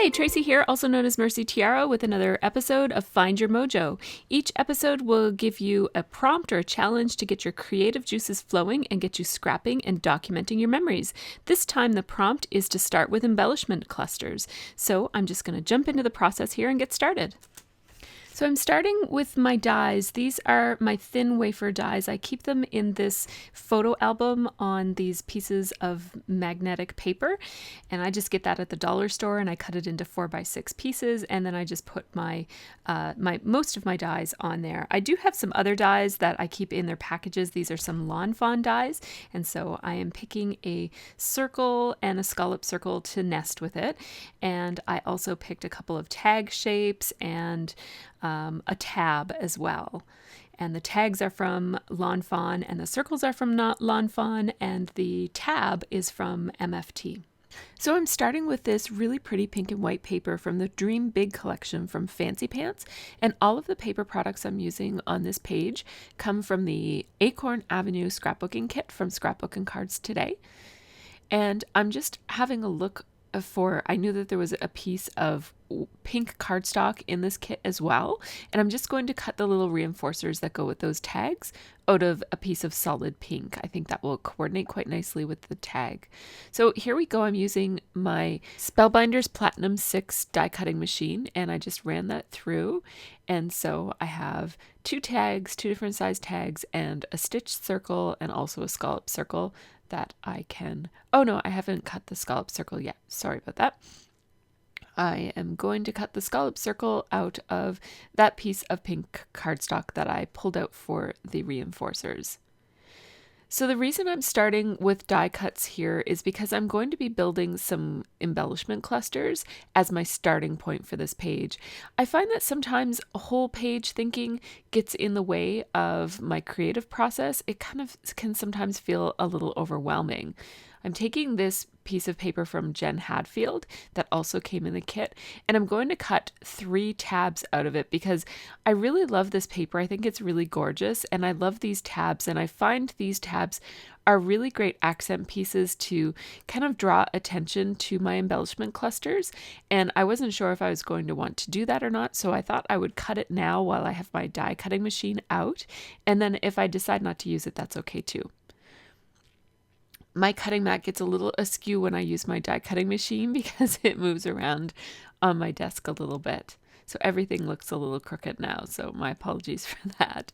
Hi, Tracy here, also known as Mercy Tiara, with another episode of Find Your Mojo. Each episode will give you a prompt or a challenge to get your creative juices flowing and get you scrapping and documenting your memories. This time the prompt is to start with embellishment clusters. So I'm just going to jump into the process here and get started. So I'm starting with my dies. These are my thin wafer dies. I keep them in this photo album on these pieces of magnetic paper, and I just get that at the dollar store, and I cut it into 4x6 pieces, and then I just put my most of my dies on there. I do have some other dies that I keep in their packages. These are some Lawn Fawn dies, and so I am picking a circle and a scallop circle to nest with it, and I also picked a couple of tag shapes and a tab as well. And the tags are from Lawn Fawn, and the circles are from Lawn Fawn, and the tab is from MFT. So I'm starting with this really pretty pink and white paper from the Dream Big collection from Fancy Pants, and all of the paper products I'm using on this page come from the Acorn Avenue scrapbooking kit from Scrapbook and Cards Today. And I'm just having a look I knew that there was a piece of pink cardstock in this kit as well, and I'm just going to cut the little reinforcers that go with those tags out of a piece of solid pink. I think that will coordinate quite nicely with the tag. So here we go. I'm using my Spellbinders Platinum 6 die cutting machine, and I just ran that through, and so I have two tags, two different size tags, and a stitched circle and also a scallop circle that I can... Oh no, I haven't cut the scallop circle yet. Sorry about that. I am going to cut the scallop circle out of that piece of pink cardstock that I pulled out for the reinforcers. So the reason I'm starting with die cuts here is because I'm going to be building some embellishment clusters as my starting point for this page. I find that sometimes whole page thinking gets in the way of my creative process. It kind of can sometimes feel a little overwhelming. I'm taking this piece of paper from Jen Hadfield that also came in the kit, and I'm going to cut 3 tabs out of it because I really love this paper. I think it's really gorgeous, and I love these tabs, and I find these tabs are really great accent pieces to kind of draw attention to my embellishment clusters, and I wasn't sure if I was going to want to do that or not, so I thought I would cut it now while I have my die cutting machine out, and then if I decide not to use it, that's okay too. My cutting mat gets a little askew when I use my die cutting machine because it moves around on my desk a little bit. So everything looks a little crooked now, so my apologies for that.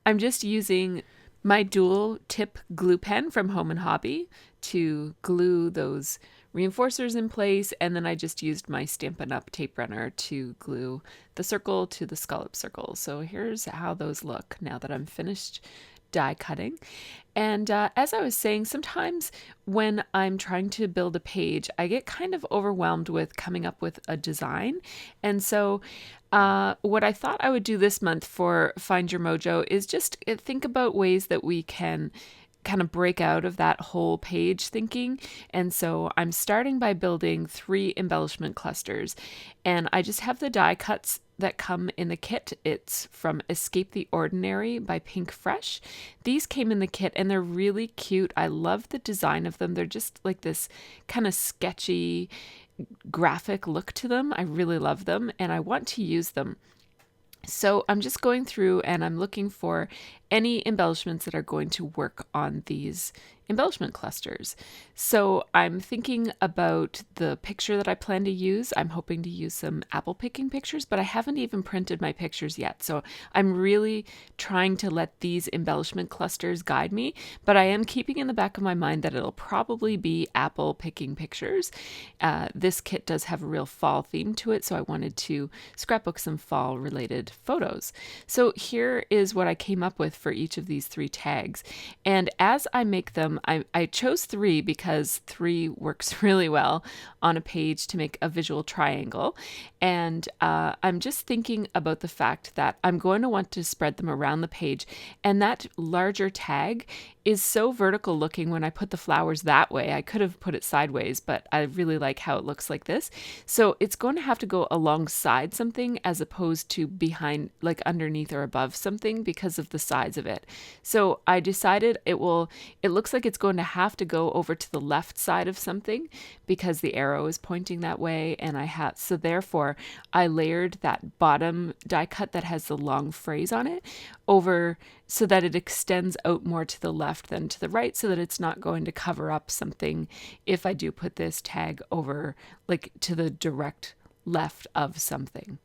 I'm just using my dual tip glue pen from Home and Hobby to glue those reinforcers in place, and then I just used my Stampin' Up! Tape runner to glue the circle to the scallop circle. So here's how those look now that I'm finished die cutting. And as I was saying, sometimes when I'm trying to build a page, I get kind of overwhelmed with coming up with a design. And so what I thought I would do this month for Find Your Mojo is just think about ways that we can kind of break out of that whole page thinking. And so I'm starting by building 3 embellishment clusters, and I just have the die cuts that come in the kit. It's from Escape the Ordinary by Pink Fresh. These came in the kit and they're really cute. I love the design of them. They're just like this kind of sketchy graphic look to them. I really love them and I want to use them. So I'm just going through and I'm looking for any embellishments that are going to work on these embellishment clusters. So I'm thinking about the picture that I plan to use. I'm hoping to use some apple picking pictures, but I haven't even printed my pictures yet. So I'm really trying to let these embellishment clusters guide me, but I am keeping in the back of my mind that it'll probably be apple picking pictures. This kit does have a real fall theme to it, so I wanted to scrapbook some fall related photos. So here is what I came up with for each of these 3 tags. And as I make them, I chose 3 because 3 works really well on a page to make a visual triangle. And I'm just thinking about the fact that I'm going to want to spread them around the page. And that larger tag is so vertical looking when I put the flowers that way. I could have put it sideways, but I really like how it looks like this. So it's going to have to go alongside something as opposed to behind, like underneath or above something because of the size sides of it. So I decided it looks like it's going to have to go over to the left side of something because the arrow is pointing that way. And so therefore I layered that bottom die cut that has the long phrase on it over so that it extends out more to the left than to the right, so that it's not going to cover up something if I do put this tag over like to the direct left of something.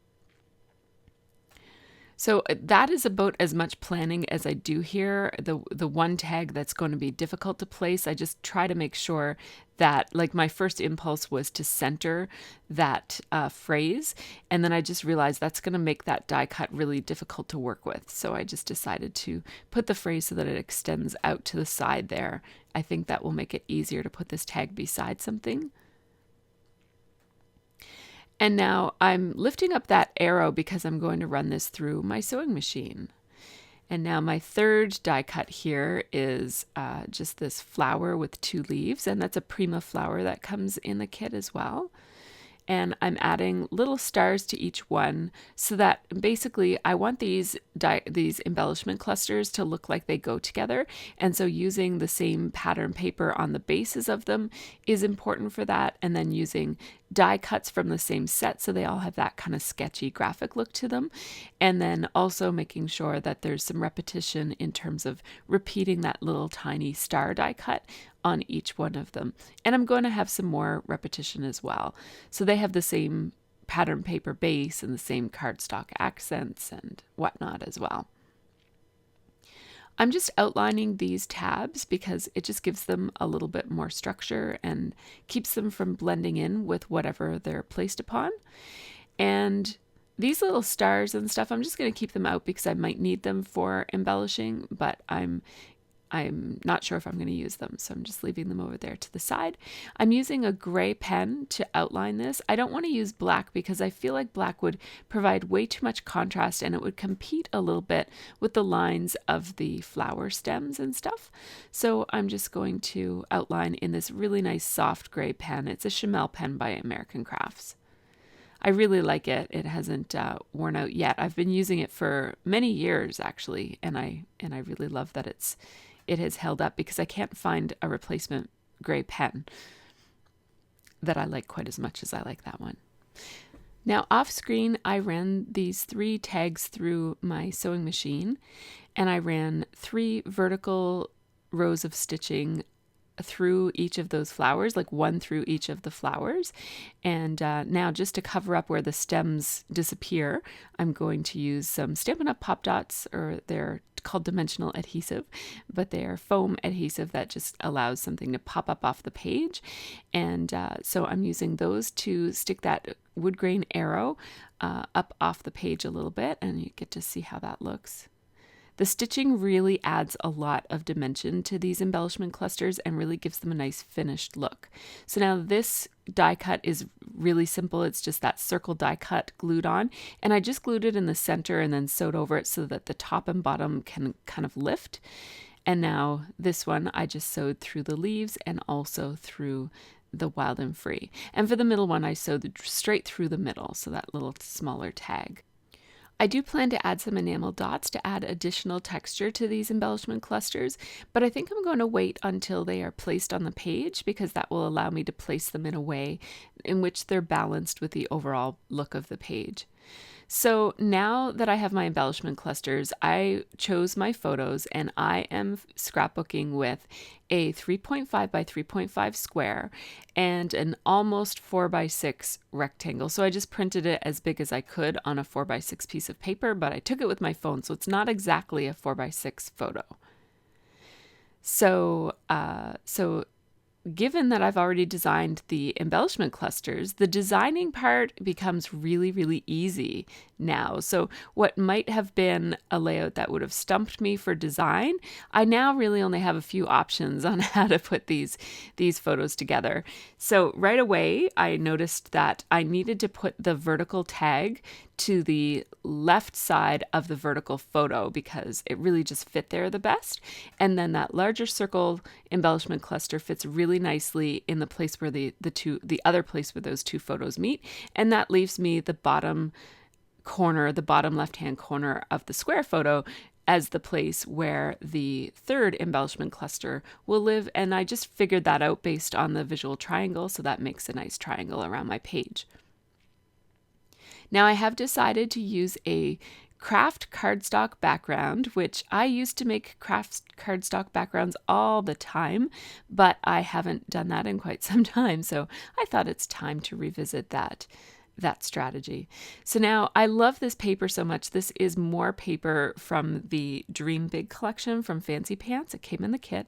So that is about as much planning as I do here. The one tag that's going to be difficult to place, I just try to make sure that, like, my first impulse was to center that phrase, and then I just realized that's going to make that die cut really difficult to work with. So I just decided to put the phrase so that it extends out to the side there. I think that will make it easier to put this tag beside something. And now I'm lifting up that arrow because I'm going to run this through my sewing machine. And now my third die cut here is just this flower with 2 leaves, and that's a Prima flower that comes in the kit as well. And I'm adding little stars to each one so that basically I want these embellishment clusters to look like they go together. And so using the same pattern paper on the bases of them is important for that. And then using die cuts from the same set so they all have that kind of sketchy graphic look to them. And then also making sure that there's some repetition in terms of repeating that little tiny star die cut on each one of them. And I'm going to have some more repetition as well. So they have the same pattern paper base and the same cardstock accents and whatnot as well. I'm just outlining these tabs because it just gives them a little bit more structure and keeps them from blending in with whatever they're placed upon. And these little stars and stuff, I'm just going to keep them out because I might need them for embellishing, but I'm not sure if I'm going to use them, so I'm just leaving them over there to the side. I'm using a gray pen to outline this. I don't want to use black because I feel like black would provide way too much contrast and it would compete a little bit with the lines of the flower stems and stuff. So I'm just going to outline in this really nice soft gray pen. It's a Chamel pen by American Crafts. I really like it. It hasn't worn out yet. I've been using it for many years actually, and I really love that it has held up because I can't find a replacement gray pen that I like quite as much as I like that one. Now off screen, I ran these 3 tags through my sewing machine, and I ran 3 vertical rows of stitching through each of those flowers, like 1 through each of the flowers. And now just to cover up where the stems disappear, I'm going to use some Stampin' Up! Pop Dots, or they're called dimensional adhesive, but they are foam adhesive that just allows something to pop up off the page. And so I'm using those to stick that wood grain arrow up off the page a little bit, and you get to see how that looks. The stitching really adds a lot of dimension to these embellishment clusters and really gives them a nice finished look. So now this die cut is really simple. It's just that circle die cut glued on, and I just glued it in the center and then sewed over it so that the top and bottom can kind of lift. And now this one I just sewed through the leaves and also through the Wild and Free. And for the middle one I sewed straight through the middle, so that little smaller tag. I do plan to add some enamel dots to add additional texture to these embellishment clusters, but I think I'm going to wait until they are placed on the page because that will allow me to place them in a way in which they're balanced with the overall look of the page. So now that I have my embellishment clusters, I chose my photos and I am scrapbooking with a 3.5 by 3.5 square and an almost 4 by 6 rectangle. So I just printed it as big as I could on a 4 by 6 piece of paper, but I took it with my phone, so it's not exactly a 4 by 6 photo. So given that I've already designed the embellishment clusters, the designing part becomes really, really easy now. So what might have been a layout that would have stumped me for design, I now really only have a few options on how to put these photos together. So right away, I noticed that I needed to put the vertical tag to the left side of the vertical photo because it really just fit there the best. And then that larger circle embellishment cluster fits really nicely in the place where the other place where those 2 photos meet. And that leaves me the bottom corner, the bottom left-hand corner of the square photo as the place where the third embellishment cluster will live. And I just figured that out based on the visual triangle, so that makes a nice triangle around my page. Now I have decided to use a craft cardstock background, which I used to make craft cardstock backgrounds all the time, but I haven't done that in quite some time. So I thought it's time to revisit that strategy. So now I love this paper so much. This is more paper from the Dream Big collection from Fancy Pants. It came in the kit,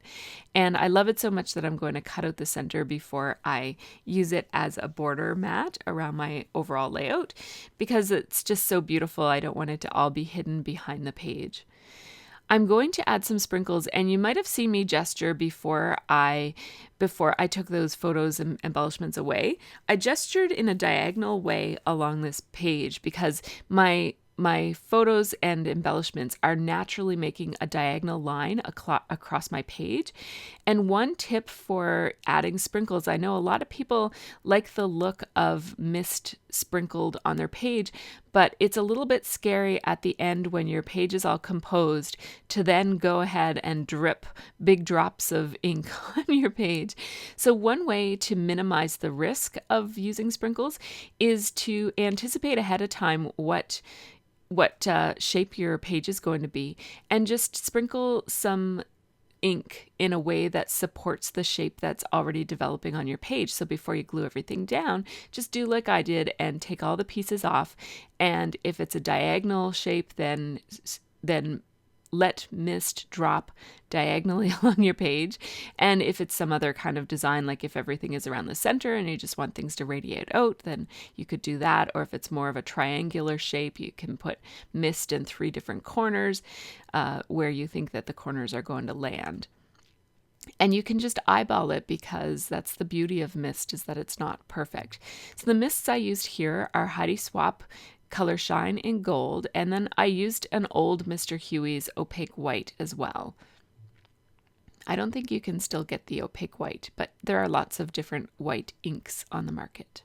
and I love it so much that I'm going to cut out the center before I use it as a border mat around my overall layout, because it's just so beautiful. I don't want it to all be hidden behind the page. I'm going to add some sprinkles, and you might have seen me gesture before I took those photos and embellishments away. I gestured in a diagonal way along this page because my photos and embellishments are naturally making a diagonal line across my page. And one tip for adding sprinkles, I know a lot of people like the look of mist sprinkled on their page, but it's a little bit scary at the end when your page is all composed to then go ahead and drip big drops of ink on your page. So one way to minimize the risk of using sprinkles is to anticipate ahead of time what shape your page is going to be, and just sprinkle some ink in a way that supports the shape that's already developing on your page. So before you glue everything down, just do like I did and take all the pieces off. And if it's a diagonal shape, then let mist drop diagonally along your page. And if it's some other kind of design, like if everything is around the center and you just want things to radiate out, then you could do that. Or if it's more of a triangular shape, you can put mist in 3 different corners where you think that the corners are going to land. And you can just eyeball it, because that's the beauty of mist, is that it's not perfect. So the mists I used here are Heidi Swapp Color Shine in gold, and then I used an old Mr. Huey's opaque white as well. I don't think you can still get the opaque white, but there are lots of different white inks on the market.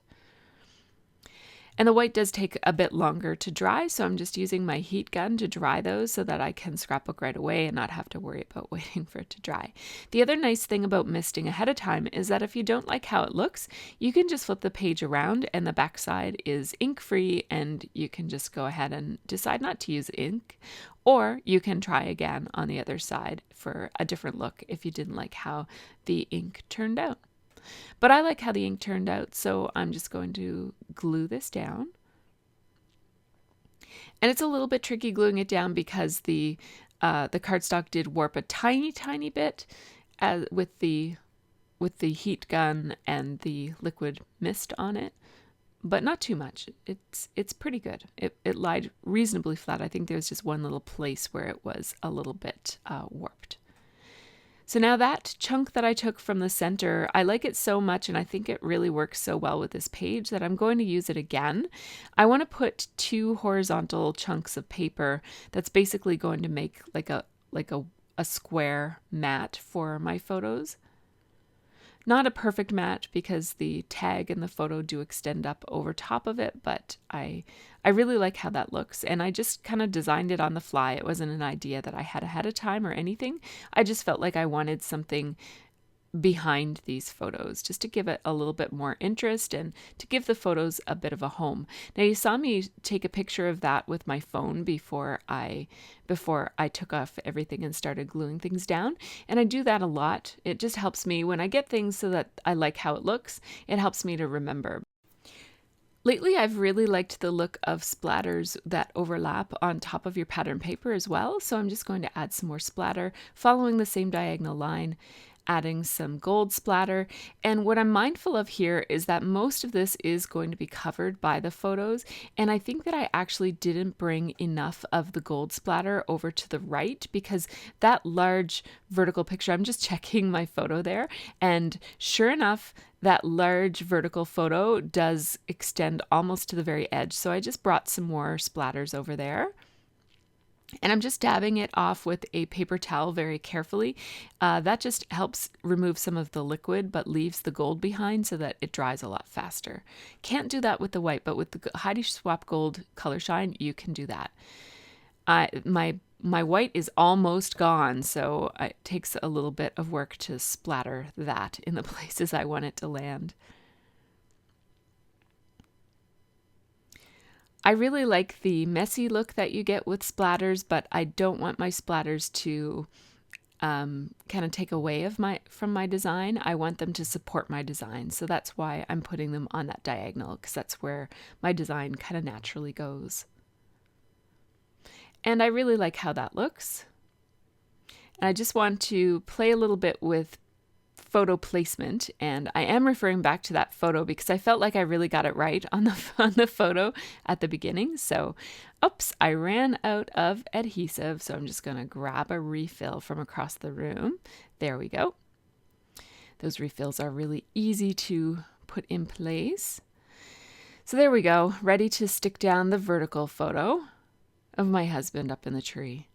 And the white does take a bit longer to dry, so I'm just using my heat gun to dry those so that I can scrapbook right away and not have to worry about waiting for it to dry. The other nice thing about misting ahead of time is that if you don't like how it looks, you can just flip the page around and the back side is ink-free, and you can just go ahead and decide not to use ink, or you can try again on the other side for a different look if you didn't like how the ink turned out. But I like how the ink turned out, so I'm just going to glue this down. And it's a little bit tricky gluing it down because the cardstock did warp a tiny, tiny bit with the heat gun and the liquid mist on it, but not too much. It's pretty good. It lied reasonably flat. I think there was just one little place where it was a little bit warped. So now that chunk that I took from the center, I like it so much, and I think it really works so well with this page that I'm going to use it again. I want to put 2 horizontal chunks of paper that's basically going to make like a square mat for my photos. Not a perfect mat because the tag and the photo do extend up over top of it, but I really like how that looks, and I just kind of designed it on the fly. It wasn't an idea that I had ahead of time or anything. I just felt like I wanted something behind these photos just to give it a little bit more interest and to give the photos a bit of a home. Now you saw me take a picture of that with my phone before I took off everything and started gluing things down, and I do that a lot. It just helps me when I get things so that I like how it looks. It helps me to remember. Lately, I've really liked the look of splatters that overlap on top of your pattern paper as well, so I'm just going to add some more splatter following the same diagonal line, adding some gold splatter. And what I'm mindful of here is that most of this is going to be covered by the photos, and I think that I actually didn't bring enough of the gold splatter over to the right, because that large vertical picture, I'm just checking my photo there, and sure enough, that large vertical photo does extend almost to the very edge. So I just brought some more splatters over there. And I'm just dabbing it off with a paper towel very carefully. That just helps remove some of the liquid, but leaves the gold behind so that it dries a lot faster. Can't do that with the white, but with the Heidi Swapp Gold Color Shine, you can do that. My white is almost gone, so it takes a little bit of work to splatter that in the places I want it to land. I really like the messy look that you get with splatters, but I don't want my splatters to kind of take away from my design. I want them to support my design. So that's why I'm putting them on that diagonal, because that's where my design kind of naturally goes. And I really like how that looks. And I just want to play a little bit with photo placement, and I am referring back to that photo because I felt like I really got it right on the photo at the beginning. So, oops, I ran out of adhesive, so I'm just going to grab a refill from across the room. There we go. Those refills are really easy to put in place. So there we go, ready to stick down the vertical photo of my husband up in the tree.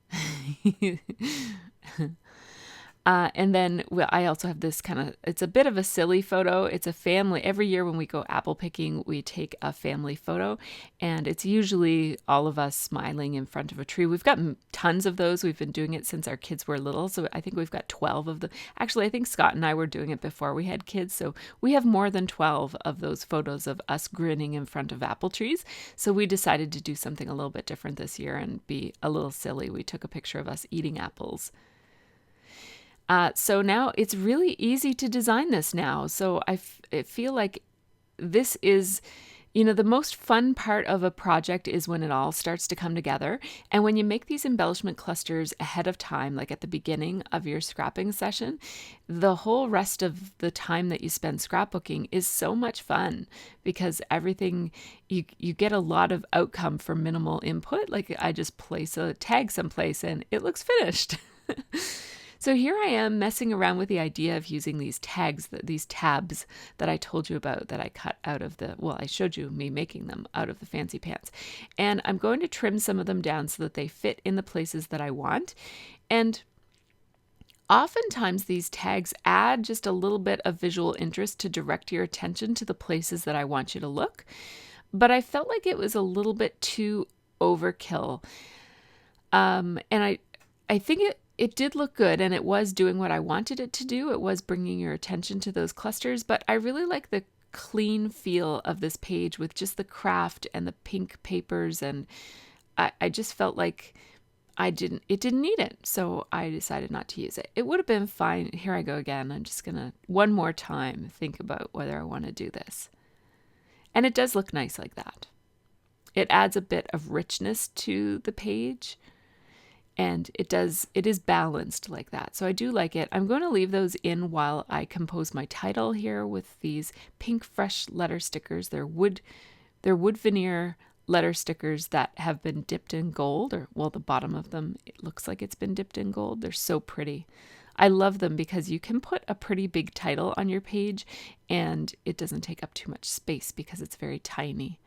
And then I also have this it's a bit of a silly photo. It's a family. Every year when we go apple picking, we take a family photo, and it's usually all of us smiling in front of a tree. We've got tons of those. We've been doing it since our kids were little. So I think we've got 12 of them. Actually, I think Scott and I were doing it before we had kids. So we have more than 12 of those photos of us grinning in front of apple trees. So we decided to do something a little bit different this year and be a little silly. We took a picture of us eating apples. So now it's really easy to design this now. So I feel like this is, the most fun part of a project is when it all starts to come together. And when you make these embellishment clusters ahead of time, like at the beginning of your scrapping session, the whole rest of the time that you spend scrapbooking is so much fun because everything, you get a lot of outcome for minimal input. Like I just place a tag someplace and it looks finished. So here I am messing around with the idea of using these tags, these tabs that I told you about that I cut out of I showed you me making them out of the fancy pants. And I'm going to trim some of them down so that they fit in the places that I want. And oftentimes these tags add just a little bit of visual interest to direct your attention to the places that I want you to look. But I felt like it was a little bit too overkill. And I think it did look good, and it was doing what I wanted it to do. It was bringing your attention to those clusters, but I really like the clean feel of this page with just the craft and the pink papers, and I just felt like it didn't need it, so I decided not to use it. It would have been fine. Here I go again. I'm just gonna one more time think about whether I want to do this. And it does look nice like that. It adds a bit of richness to the page. And it is balanced like that. So I do like it. I'm going to leave those in while I compose my title here with these pink fresh letter stickers. They're wood veneer letter stickers that have been dipped in gold, the bottom of them, it looks like it's been dipped in gold. They're so pretty. I love them because you can put a pretty big title on your page and it doesn't take up too much space because it's very tiny.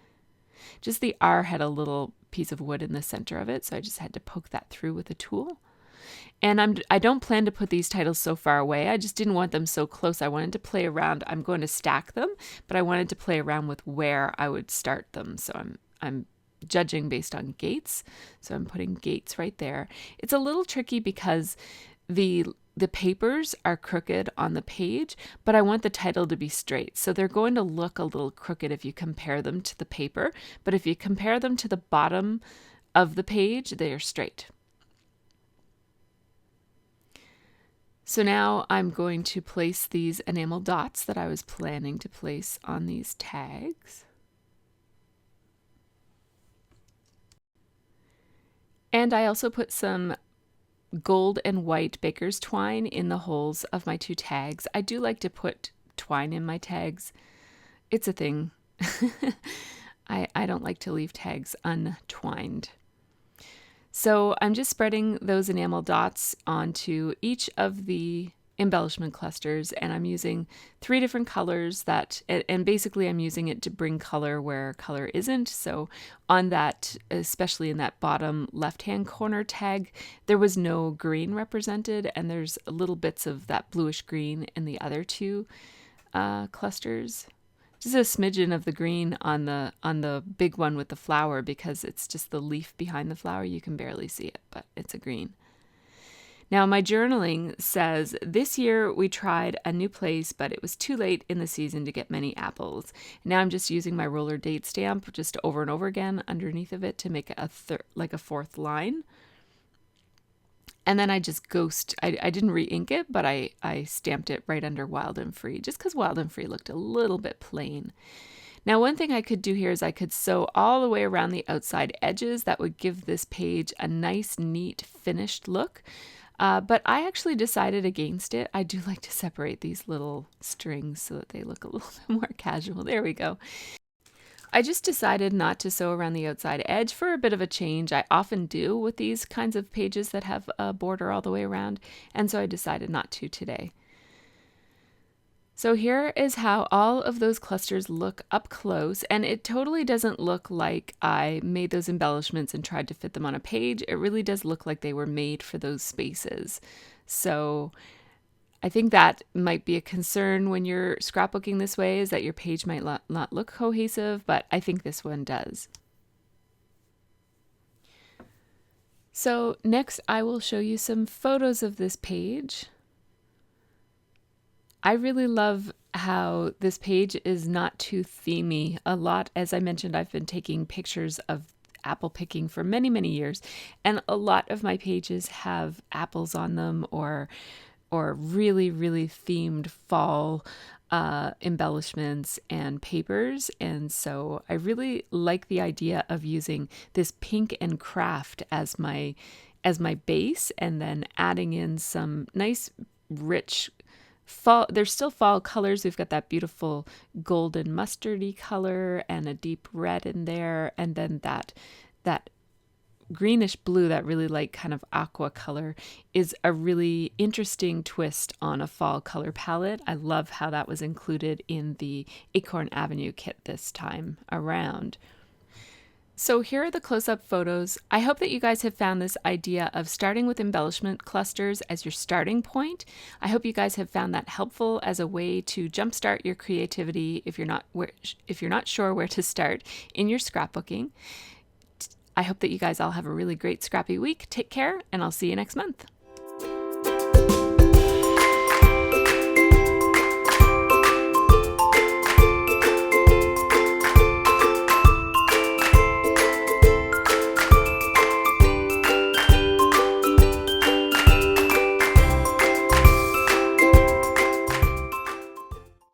Just the R had a little piece of wood in the center of it, so I just had to poke that through with a tool. And I don't plan to put these titles so far away. I just didn't want them so close. I wanted to play around. I'm going to stack them, but I wanted to play around with where I would start them. So I'm judging based on gates. So I'm putting gates right there. It's a little tricky because the papers are crooked on the page, but I want the title to be straight. So they're going to look a little crooked if you compare them to the paper, but if you compare them to the bottom of the page, they are straight. So now I'm going to place these enamel dots that I was planning to place on these tags. And I also put some gold and white baker's twine in the holes of my two tags. I do like to put twine in my tags. It's a thing. I don't like to leave tags untwined. So I'm just spreading those enamel dots onto each of the embellishment clusters, and I'm using 3 different colors and basically I'm using it to bring color where color isn't. So on that, especially in that bottom left-hand corner tag, there was no green represented, and there's little bits of that bluish green in the other 2 clusters. just a smidgen of the green on the big one with the flower, because it's just the leaf behind the flower. You can barely see it, but it's a green. Now, my journaling says, this year we tried a new place, but it was too late in the season to get many apples. Now I'm just using my roller date stamp just over and over again underneath of it to make like a fourth line. And then I just I didn't re-ink it, but I stamped it right under Wild and Free, just because Wild and Free looked a little bit plain. Now, one thing I could do here is I could sew all the way around the outside edges. That would give this page a nice, neat, finished look. But I actually decided against it. I do like to separate these little strings so that they look a little bit more casual. There we go. I just decided not to sew around the outside edge for a bit of a change. I often do with these kinds of pages that have a border all the way around, and so I decided not to today. So here is how all of those clusters look up close, and it totally doesn't look like I made those embellishments and tried to fit them on a page. It really does look like they were made for those spaces. So I think that might be a concern when you're scrapbooking this way, is that your page might not look cohesive, but I think this one does. So next I will show you some photos of this page. I really love how this page is not too themey. A lot, as I mentioned, I've been taking pictures of apple picking for many, many years, and a lot of my pages have apples on them or really, really themed fall embellishments and papers. And so I really like the idea of using this pink and craft as my base, and then adding in some nice rich fall. There's still fall colors. We've got that beautiful golden mustardy color and a deep red in there, and then that greenish blue, that really light kind of aqua color, is a really interesting twist on a fall color palette. I love how that was included in the Acorn Avenue kit this time around. So here are the close-up photos. I hope that you guys have found this idea of starting with embellishment clusters as your starting point. I hope you guys have found that helpful as a way to jumpstart your creativity if you're not sure where to start in your scrapbooking. I hope that you guys all have a really great scrappy week. Take care, and I'll see you next month.